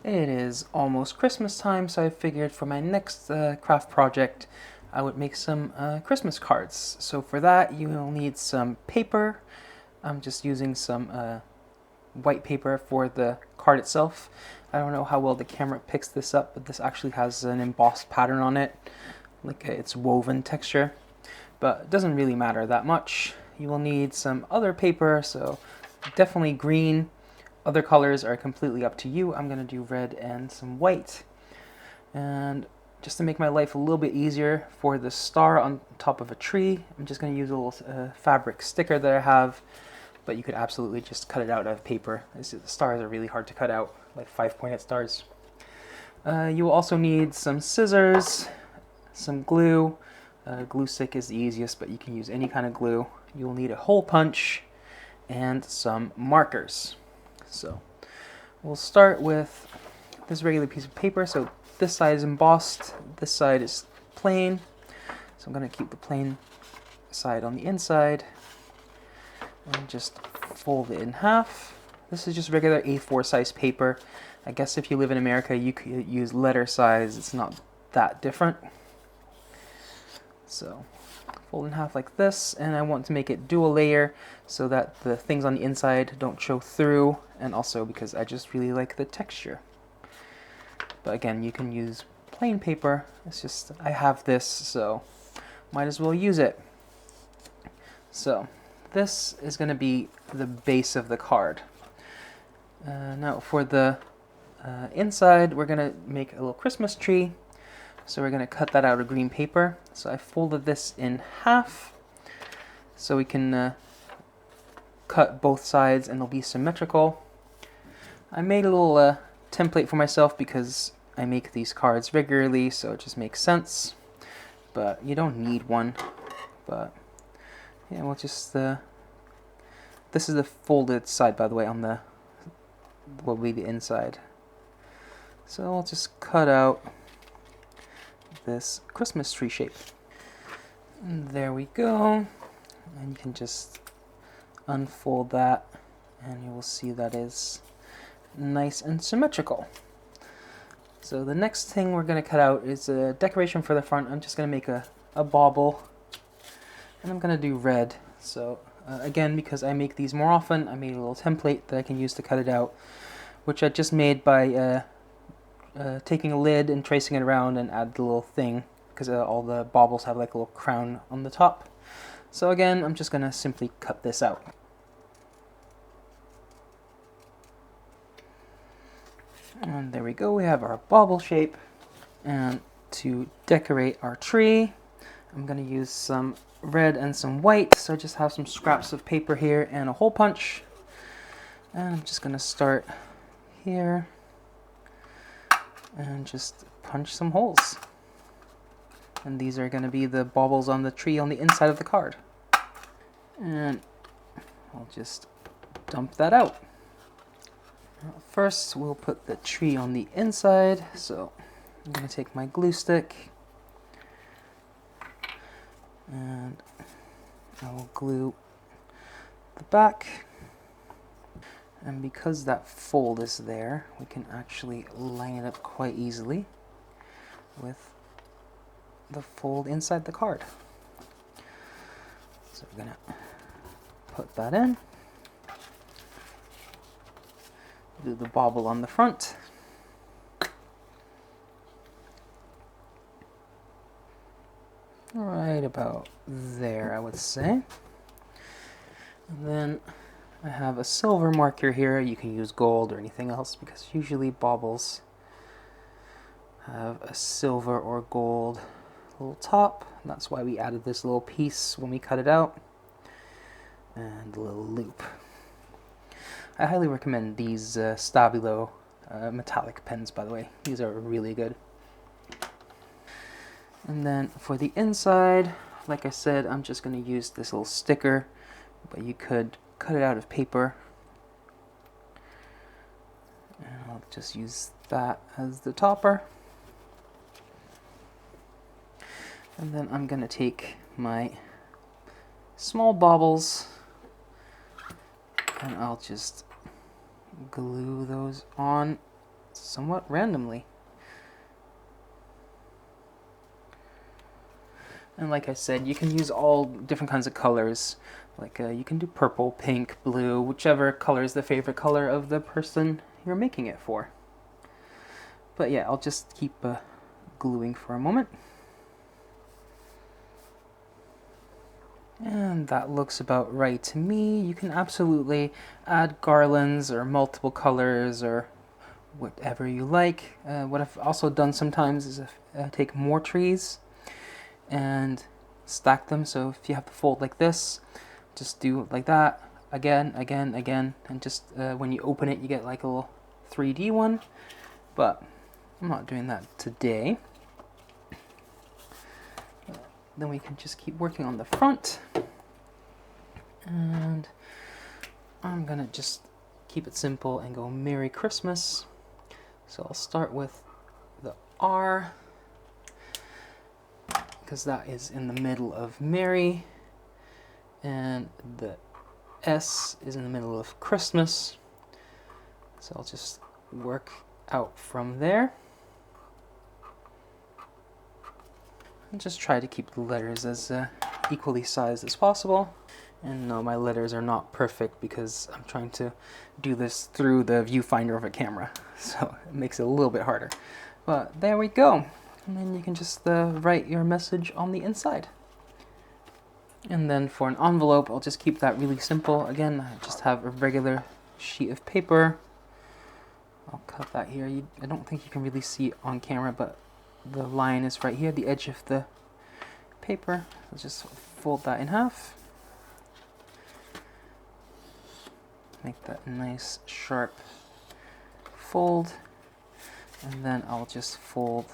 It is almost Christmas time, so I figured for my next craft project I would make some Christmas cards. So for that you will need some paper. I'm just using some white paper for the card itself. I don't know how well the camera picks this up, but this actually has an embossed pattern on it, like it's woven texture, but it doesn't really matter that much. You will need some other paper, so definitely green. Other colors are completely up to you. I'm going to do red and some white. And just to make my life a little bit easier, for the star on top of a tree, I'm just going to use a little fabric sticker that I have, but you could absolutely just cut it out of paper. The stars are really hard to cut out, like 5-pointed stars. You will also need some scissors, some glue. Glue stick is the easiest, but you can use any kind of glue. You will need a hole punch and some markers. So we'll start with this regular piece of paper. So this side is embossed, this side is plain. So I'm going to keep the plain side on the inside and just fold it in half. This is just regular A4 size paper. I guess if you live in America, you could use letter size. It's not that different. So fold in half like this, and I want to make it dual layer so that the things on the inside don't show through, and also because I just really like the texture. But again, you can use plain paper. It's just, I have this, so might as well use it. So this is going to be the base of the card. Now for the inside, we're going to make a little Christmas tree. So we're going to cut that out of green paper. So I folded this in half so we can cut both sides and they'll be symmetrical. I made a little template for myself because I make these cards regularly, so it just makes sense. But you don't need one. But yeah, we'll just this is the folded side, by the way, on the what will be the inside. So I'll just cut out this Christmas tree shape. And there we go. And you can just unfold that and you will see that is nice and symmetrical. So the next thing we're going to cut out is a decoration for the front. I'm just going to make a bauble, and I'm going to do red. So again, because I make these more often, I made a little template that I can use to cut it out, which I just made by taking a lid and tracing it around and add the little thing, because all the baubles have like a little crown on the top. So again, I'm just going to simply cut this out. And there we go, we have our bauble shape. And to decorate our tree, I'm going to use some red and some white. So I just have some scraps of paper here and a hole punch. And I'm just going to start here and just punch some holes. And these are going to be the baubles on the tree on the inside of the card. And I'll just dump that out. First, we'll put the tree on the inside. So I'm going to take my glue stick and I will glue the back. And because that fold is there, we can actually line it up quite easily with the fold inside the card. So we're going to put that in. Do the bauble on the front. Right about there, I would say. And then I have a silver marker here. You can use gold or anything else because usually baubles have a silver or gold little top. And that's why we added this little piece when we cut it out. And a little loop. I highly recommend these Stabilo metallic pens, by the way. These are really good. And then for the inside, like I said, I'm just going to use this little sticker, but you could cut it out of paper. And I'll just use that as the topper. And then I'm going to take my small baubles and I'll just glue those on somewhat randomly. And like I said, you can use all different kinds of colors. Like you can do purple, pink, blue, whichever color is the favorite color of the person you're making it for. But yeah, I'll just keep gluing for a moment. And that looks about right to me. You can absolutely add garlands or multiple colors or whatever you like. What I've also done sometimes is take more trees and stack them. So if you have to fold like this, just do like that again, and just when you open it, you get like a little 3D one. But I'm not doing that today. Then we can just keep working on the front. And I'm gonna just keep it simple and go Merry Christmas. So I'll start with the R, because that is in the middle of Merry, and the S is in the middle of Christmas. So I'll just work out from there. And just try to keep the letters as equally sized as possible. And no, my letters are not perfect because I'm trying to do this through the viewfinder of a camera. So it makes it a little bit harder. But there we go. And then you can just write your message on the inside. And then for an envelope, I'll just keep that really simple. Again, I just have a regular sheet of paper. I'll cut that here. I don't think you can really see it on camera, but the line is right here, the edge of the paper. I'll just fold that in half. Make that nice sharp fold. And then I'll just fold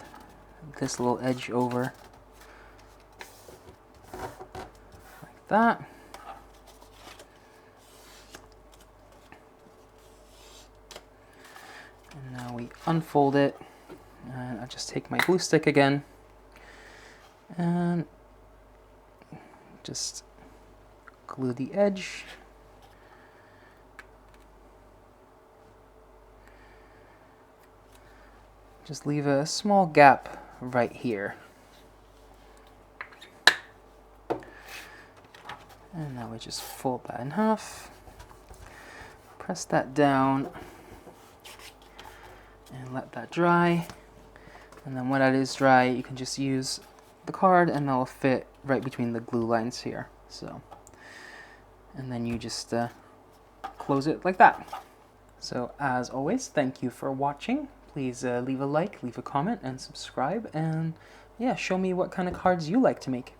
this little edge over like that. And now we unfold it. And I'll just take my glue stick again and just glue the edge. Just leave a small gap right here. And now we just fold that in half, press that down, and let that dry. And then when that is dry, you can just use the card and that'll fit right between the glue lines here. So, and then you just close it like that. So as always, thank you for watching. Please leave a like, leave a comment, and subscribe. And yeah, show me what kind of cards you like to make.